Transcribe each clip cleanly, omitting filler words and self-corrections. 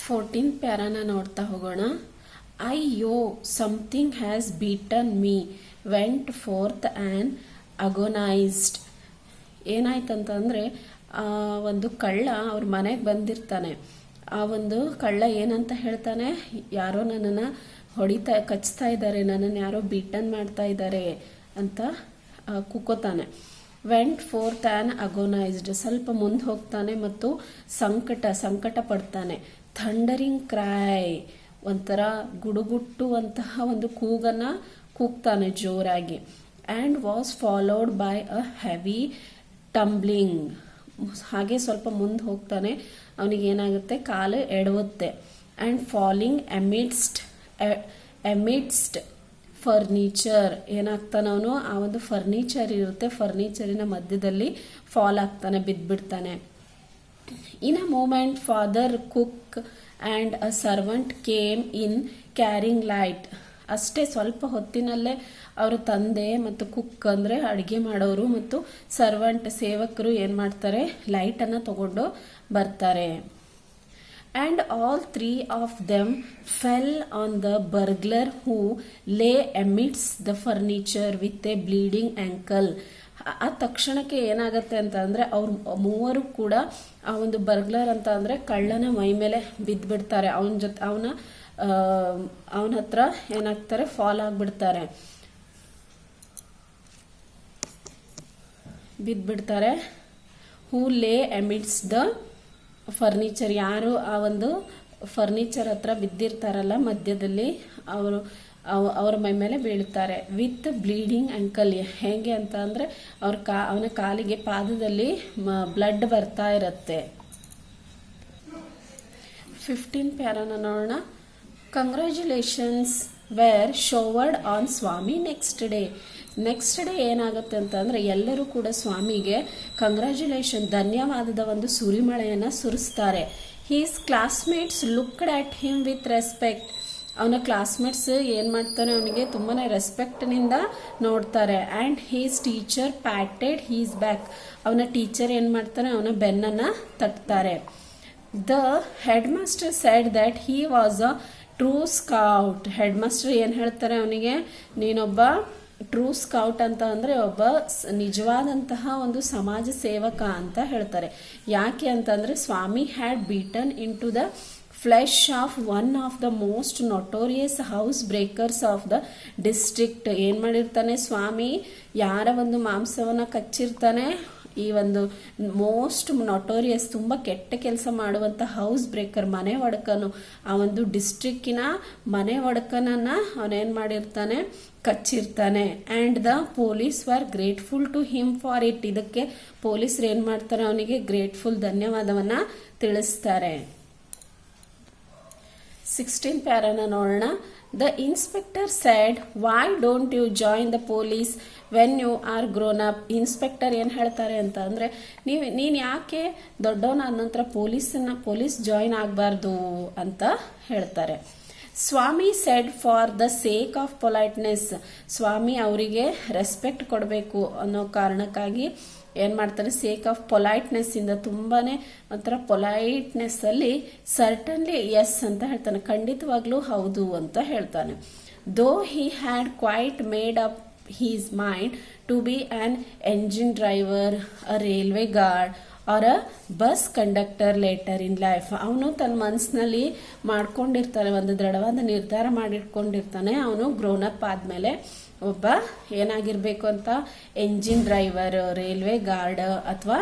14th ಪ್ಯಾರಾನ ನೋಡ್ತಾ ಹೋಗೋಣ. ಅಯ್ಯೋ something has beaten me went forth and agonised. ಏನಾಯ್ತಂತಂದರೆ ಒಂದು ಕಳ್ಳ ಅವ್ರ ಮನೆಗೆ ಬಂದಿರ್ತಾನೆ. ಆ ಒಂದು ಕಳ್ಳ ಏನಂತ ಹೇಳ್ತಾನೆ, ಯಾರೋ ನನ್ನನ್ನು ಕಚ್ತಾ ಇದ್ದಾರೆ, ನನ್ನನ್ನು ಯಾರೋ ಬೀಟನ್ ಮಾಡ್ತಾ ಇದ್ದಾರೆ ಅಂತ ಕೂಕೋತಾನೆ. ವೆಂಟ್ ಫೋರ್ತ್ ಆ್ಯಂಡ್ ಅಗೋನೈಸ್ಡ್, ಸ್ವಲ್ಪ ಮುಂದೆ ಹೋಗ್ತಾನೆ ಮತ್ತು ಸಂಕಟ ಪಡ್ತಾನೆ. ಥಂಡರಿಂಗ್ ಕ್ರೈ, ಒಂಥರ ಗುಡುಗುಟ್ಟುವಂತಹ ಒಂದು ಕೂಗನ್ನು ಕೂಗ್ತಾನೆ ಜೋರಾಗಿ. And was followed by a heavy tumbling, ಹಾಗೆ ಸ್ವಲ್ಪ ಮುಂದೆ ಹೋಗ್ತಾನೆ, ಅವನಿಗೆ ಏನಾಗುತ್ತೆ, ಕಾಲು ಎಡವುತ್ತೆ. ಆ್ಯಂಡ್ ಫಾಲಿಂಗ್ ಎಮಿಡ್ಸ್ಟ್ ಫರ್ನಿಚರ್, ಏನಾಗ್ತಾನೆ ಅವನು, ಆ ಒಂದು ಫರ್ನಿಚರ್ ಇರುತ್ತೆ, ಫರ್ನಿಚರಿನ ಮಧ್ಯದಲ್ಲಿ ಫಾಲ್ ಆಗ್ತಾನೆ, ಬಿದ್ದುಬಿಡ್ತಾನೆ. In a moment father cook and a servant came in carrying light. ಅಷ್ಟೇ ಸ್ವಲ್ಪ ಹೊತ್ತಿನಲ್ಲೇ ಅವರ ತಂದೆ ಮತ್ತು ಕುಕ್ ಅಂದರೆ ಅಡುಗೆ ಮಾಡೋರು ಮತ್ತು ಸರ್ವೆಂಟ್ ಸೇವಕರು ಏನು ಮಾಡ್ತಾರೆ, ಲೈಟನ್ನು ತಗೊಂಡು ಬರ್ತಾರೆ. And all three of them fell on the burglar who lay amidst the furniture with a bleeding ankle. ಆ ತಕ್ಷಣಕ್ಕೆ ಏನಾಗುತ್ತೆ ಅಂತ ಅಂದರೆ ಅವ್ರು ಮೂವರು ಕೂಡ ಆ ಒಂದು ಬರ್ಗ್ಲರ್ ಅಂತ ಅಂದರೆ ಕಳ್ಳನ ಮೈ ಮೇಲೆ ಬಿದ್ದುಬಿಡ್ತಾರೆ. ಅವನ ಹತ್ರ ಏನಾಗ್ತಾರೆ, ಫಾಲ್ ಆಗಿಬಿಡ್ತಾರೆ, ಬಿದ್ದುಬಿಡ್ತಾರೆ. ಹೂ ಲೇ ಅಮಿಡ್ಸ್ ದ ಫರ್ನಿಚರ್, ಯಾರು ಆ ಒಂದು ಫರ್ನಿಚರ್ ಹತ್ರ ಬಿದ್ದಿರ್ತಾರಲ್ಲ ಮಧ್ಯದಲ್ಲಿ, ಅವರ ಮೈ ಮೇಲೆ ಬೀಳ್ತಾರೆ. ವಿತ್ ಬ್ಲೀಡಿಂಗ್ ಆ್ಯಂಕಲ್, ಹೇಗೆ ಅಂತ ಅಂದರೆ ಅವನ ಕಾಲಿಗೆ ಪಾದದಲ್ಲಿ ಬ್ಲಡ್ ಬರ್ತಾ ಇರುತ್ತೆ. 15th ಪ್ಯಾರಾನ ನೋಡೋಣ. Congratulations were showered on Swami next day ಏನಾಗುತ್ತೆ ಅಂತಂದರೆ ಎಲ್ಲರೂ ಕೂಡ ಸ್ವಾಮಿಗೆ ಕಂಗ್ರ್ಯಾಚುಲೇಷನ್, ಧನ್ಯವಾದದ ಒಂದು ಸುರಿಮಳೆಯನ್ನು ಸುರಿಸ್ತಾರೆ. His classmates looked at him with respect, ಅವನ ಕ್ಲಾಸ್ಮೇಟ್ಸ್ ಏನು ಮಾಡ್ತಾನೆ, ಅವನಿಗೆ ತುಂಬಾ ರೆಸ್ಪೆಕ್ಟ್ನಿಂದ ನೋಡ್ತಾರೆ. And his teacher patted his back, ಅವನ ಟೀಚರ್ ಏನು ಮಾಡ್ತಾನೆ, ಅವನ ಬೆನ್ನನ್ನು ತಟ್ತಾರೆ. The head master said that he was a true scout, head master ಏನು ಹೇಳ್ತಾರೆ ಅವನಿಗೆ, ನೀನೊಬ್ಬ ಟ್ರೂ ಸ್ಕೌಟ್ ಅಂತ ಅಂದರೆ ಒಬ್ಬ ನಿಜವಾದಂತಹ ಒಂದು ಸಮಾಜ ಸೇವಕ ಅಂತ ಹೇಳ್ತಾರೆ. ಯಾಕೆ ಅಂತಂದರೆ Swami had beaten into the flesh of one of the most notorious house breakers of the district. ಏನು ಮಾಡಿರ್ತಾನೆ ಸ್ವಾಮಿ, ಯಾರ ಒಂದು ಮಾಂಸವನ್ನು ಕಚ್ಚಿರ್ತಾನೆ, ಈ ಒಂದು ಮೋಸ್ಟ್ ನೊಟೋರಿಯಸ್, ತುಂಬ ಕೆಟ್ಟ ಕೆಲಸ ಮಾಡುವಂಥ ಹೌಸ್ ಬ್ರೇಕರ್, ಮನೆ ಒಡಕನು, ಆ ಒಂದು ಡಿಸ್ಟ್ರಿಕ್ಕಿನ ಮನೆ ಒಡಕನನ್ನು ಅವನೇನು ಮಾಡಿರ್ತಾನೆ, ಕಚ್ಚಿರ್ತಾನೆ. And the police were grateful to him for it, ಇದಕ್ಕೆ ಪೊಲೀಸರು ಏನು ಮಾಡ್ತಾರೆ, ಅವನಿಗೆ ಗ್ರೇಟ್ಫುಲ್, ಧನ್ಯವಾದವನ್ನು ತಿಳಿಸ್ತಾರೆ. 16th ಪ್ಯಾರಾನ ನೋಡೋಣ. The inspector said why don't you join the police when you are grown up. Inspector ಏನು ಹೇಳ್ತಾರೆ ಅಂತ ಅಂದರೆ, ನೀನು ಯಾಕೆ ದೊಡ್ಡವನಾದ ನಂತರ ಪೊಲೀಸ್ ಜಾಯಿನ್ ಆಗಬಾರ್ದು ಅಂತ ಹೇಳ್ತಾರೆ. Swami said for the sake of politeness, Swami ಅವರಿಗೆ ರೆಸ್ಪೆಕ್ಟ್ ಕೊಡಬೇಕು ಅನ್ನೋ ಕಾರಣಕ್ಕಾಗಿ ಏನು ಮಾಡ್ತಾನೆ, ಸೇಕ್ ಆಫ್ ಪೊಲೈಟ್ನೆಸ್ ಇಂದ, ತುಂಬಾ ಒಂಥರ ಪೊಲೈಟ್ನೆಸ್ಸಲ್ಲಿ ಸರ್ಟನ್ಲಿ ಎಸ್ ಅಂತ ಹೇಳ್ತಾನೆ, ಖಂಡಿತವಾಗ್ಲೂ ಹೌದು ಅಂತ ಹೇಳ್ತಾನೆ. Though he had quite made up his mind to be an engine driver, a railway guard or a bus conductor later in life. ಅವನು ತನ್ನ ಮನಸ್ಸಿನಲ್ಲಿ ಮಾಡ್ಕೊಂಡಿರ್ತಾನೆ, ಒಂದು ದೃಢವಾದ ನಿರ್ಧಾರ ಮಾಡಿಟ್ಕೊಂಡಿರ್ತಾನೆ, ಅವನು ಗ್ರೋನ್ ಅಪ್ ಆದಮೇಲೆ ಒಬ್ಬ ಏನಾಗಿರಬೇಕು ಅಂತ, ಎಂಜಿನ್ ಡ್ರೈವರ್, ರೈಲ್ವೆ ಗಾರ್ಡ್ ಅಥವಾ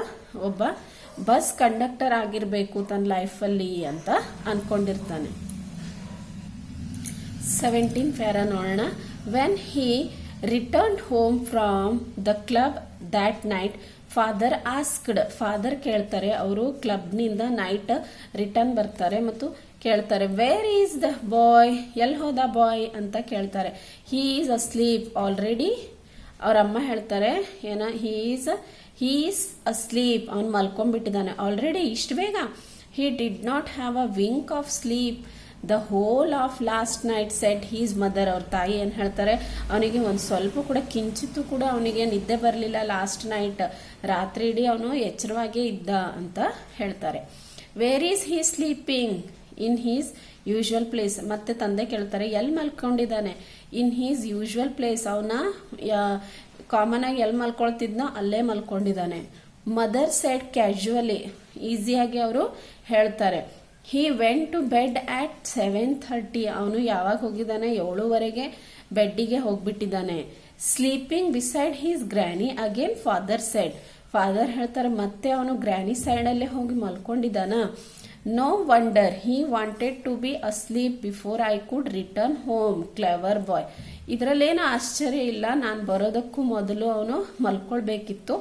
ಒಬ್ಬ ಬಸ್ ಕಂಡಕ್ಟರ್ ಆಗಿರಬೇಕು ತನ್ನ ಲೈಫಲ್ಲಿ ಅಂತ ಅಂದ್ಕೊಂಡಿರ್ತಾನೆ. 17th ಪ್ಯಾರಾ ನೋಡೋಣ. When he return home from the club that night father asked, father ಕೇಳ್ತಾರೆ, ಅವರು ಕ್ಲಬ್ನಿಂದ ನೈಟ್ ರಿಟರ್ನ್ ಬರ್ತಾರೆ ಮತ್ತು ಕೇಳ್ತಾರೆ, ವೇರ್ ಈಸ್ ದ ಬಾಯ್, ಎಲ್ಲಿ ಹೋದ ಬಾಯ್ ಅಂತ ಕೇಳ್ತಾರೆ. ಹೀ ಈಸ್ ಅಸ್ಲೀಪ್ ಆಲ್ರೆಡಿ, ಅವ್ರ ಅಮ್ಮ ಹೇಳ್ತಾರೆ ಹೀ ಈಸ್ ಅಸ್ಲೀಪ್, ಅವ್ನು ಮಲ್ಕೊಂಡ್ಬಿಟ್ಟಿದ್ದಾನೆ ಆಲ್ರೆಡಿ, ಇಷ್ಟು ಬೇಗ. He did not have a Wynk of sleep the whole of last night set he's mother. ಅವ್ರ ತಾಯಿ ಏನು ಹೇಳ್ತಾರೆ, ಅವನಿಗೆ ಒಂದು ಸ್ವಲ್ಪ ಕೂಡ ಕಿಂಚಿತ್ತು ಕೂಡ ಅವನಿಗೆ ನಿದ್ದೆ ಬರಲಿಲ್ಲ ಲಾಸ್ಟ್ ನೈಟ್, ರಾತ್ರಿ ಇಡೀ ಅವನು ಎಚ್ಚರವಾಗೇ ಇದ್ದ ಅಂತ ಹೇಳ್ತಾರೆ. Where is he sleeping, in his usual place. ಮತ್ತೆ ತಂದೆ ಕೇಳ್ತಾರೆ ಎಲ್ಲಿ ಮಲ್ಕೊಂಡಿದ್ದಾನೆ? In his usual place. ಅವನ ಕಾಮನ್ ಆಗಿ ಎಲ್ಲಿ ಮಲ್ಕೊಳ್ತಿದ್ನೋ ಅಲ್ಲೇ ಮಲ್ಕೊಂಡಿದ್ದಾನೆ. ಮದರ್ ಸೆಡ್ ಕ್ಯಾಶುವಲಿ, ಈಸಿಯಾಗಿ ಅವರು ಹೇಳ್ತಾರೆ. He went to bed at 7:30. ಅವನು ಯಾವಾಗ ಹೋಗಿದ್ದಾನೆ? 7:00 ಬೆಡ್ಡಿಗೆ ಹೋಗ್ಬಿಟ್ಟಿದ್ದಾನೆ. Sleeping beside his granny again father said. Father ಹೇಳ್ತಾರೆ ಮತ್ತೆ ಅವನು ಗ್ರ್ಯಾನಿ ಸೈಡ್ ಅಲ್ಲೇ ಹೋಗಿ ಮಲ್ಕೊಂಡಿದ್ದಾನ. No wonder he wanted to be asleep before I could return home. Clever boy. ಇದರಲ್ಲೇನು ಆಶ್ಚರ್ಯ ಇಲ್ಲ, ನಾನು ಬರೋದಕ್ಕೂ ಮೊದಲು ಅವನು ಮಲ್ಕೊಳ್ಬೇಕಿತ್ತು,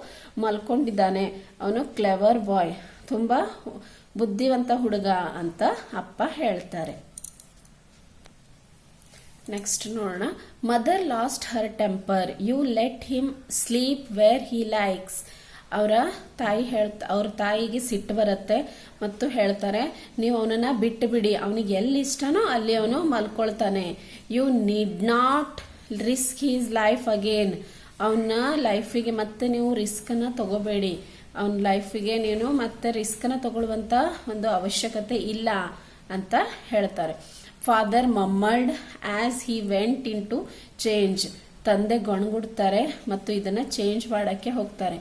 ಮಲ್ಕೊಂಡಿದ್ದಾನೆ. ಅವನು ಕ್ಲೆವರ್ ಬಾಯ್, ತುಂಬಾ ಬುದ್ಧಿವಂತ ಹುಡುಗ ಅಂತ ಅಪ್ಪ ಹೇಳ್ತಾರೆ. ನೆಕ್ಸ್ಟ್ ನೋಡೋಣ. Mother lost her temper, you let him sleep where he likes. ಅವ್ರ ತಾಯಿಗೆ ಸಿಟ್ಟು ಬರುತ್ತೆ ಮತ್ತು ಹೇಳ್ತಾರೆ ನೀವು ಅವನನ್ನ ಬಿಟ್ಟು ಬಿಡಿ, ಅವನಿಗೆ ಎಲ್ಲಿ ಇಷ್ಟನೋ ಅಲ್ಲಿ ಅವನು ಮಲ್ಕೊಳ್ತಾನೆ. You need not risk his life again. ಅವನ ಲೈಫಿಗೆ ಮತ್ತೆ ನೀವು ರಿಸ್ಕನ್ನ ತಗೋಬೇಡಿ, ಅವನ ಲೈಫಿಗೆ ನೀನು ಮತ್ತೆ ರಿಸ್ಕನ್ನ ತಗೊಳ್ಳುವಂತ ಒಂದು ಅವಶ್ಯಕತೆ ಇಲ್ಲ ಅಂತ ಹೇಳ್ತಾರೆ. Father mumbled as he went in to change. ತಂದೆ ಗೊಣಗುಡ್ತಾರೆ ಮತ್ತು ಇದನ್ನ ಚೇಂಜ್ ಮಾಡಕ್ಕೆ ಹೋಗ್ತಾರೆ.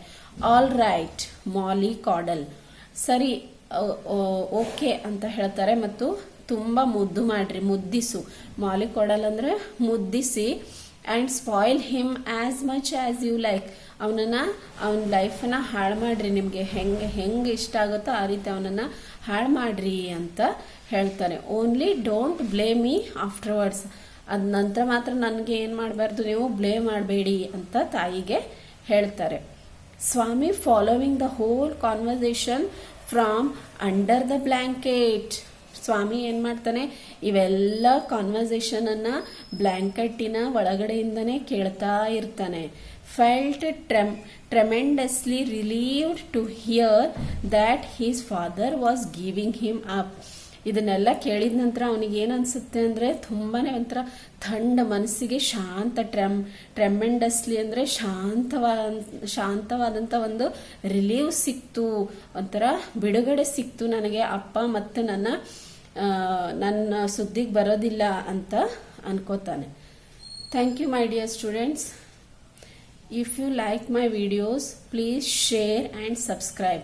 All right mollycoddle. ಸರಿ ಓಕೆ ಅಂತ ಹೇಳ್ತಾರೆ ಮತ್ತು ತುಂಬಾ ಮುದ್ದು ಮಾಡ್ರಿ, ಮುದ್ದಿಸು. ಮಾಲಿ ಕಾಡಲ್ ಅಂದ್ರೆ ಮುದ್ದಿಸಿ. And spoil him as much as you like. ಅವನ ಲೈಫನ್ನ ಹಾಳು ಮಾಡ್ರಿ, ನಿಮ್ಗೆ ಹೆಂಗೆ ಇಷ್ಟ ಆಗುತ್ತೋ ಆ ರೀತಿ ಅವನನ್ನ ಹಾಳು ಮಾಡ್ರಿ ಅಂತ ಹೇಳ್ತಾರೆ. Only don't blame me afterwards. ಅದ ನಂತರ ಮಾತ್ರ ನನಗೆ ಏನು ಮಾಡಬಾರ್ದು, ನೀವು ಬ್ಲೇಮ್ ಮಾಡಬೇಡಿ ಅಂತ ತಾಯಿಗೆ ಹೇಳ್ತಾರೆ. Swami following the whole conversation from under the blanket. Swami ಏನ್ ಮಾಡ್ತಾನೆ, ಇವೆಲ್ಲ ಕಾನ್ವರ್ಸೇಷನ್ ಅನ್ನ ಬ್ಲ್ಯಾಂಕೆಟಿನ ಒಳಗಡೆಯಿಂದನೇ ಕೇಳ್ತಾ ಇರ್ತಾನೆ. Felt tremendously relieved to hear that his father was giving him up. ಇದನ್ನೆಲ್ಲ ಕೇಳಿದ ನಂತರ ಅವನಿಗೆ ಏನ್ ಅನ್ಸುತ್ತೆ ಅಂದ್ರೆ ತುಂಬಾನೇ ಒಂಥರ ಥಂಡ ಮನಸ್ಸಿಗೆ ಶಾಂತ. ಟ್ರೆಮೆಂಡಸ್ಲಿ ಅಂದ್ರೆ ಶಾಂತವಾದಂತ ಒಂದು ರಿಲೀವ್ ಸಿಕ್ತು, ಒಂಥರ ಬಿಡುಗಡೆ ಸಿಕ್ತು ನನಗೆ. ಅಪ್ಪ ಮತ್ತೆ ನನ್ನ ಸುದ್ದಿಗೆ ಬರೋದಿಲ್ಲ ಅಂತ ಅನ್ಕೋತಾನೆ. Thank you my dear students. If you like my videos please share and subscribe.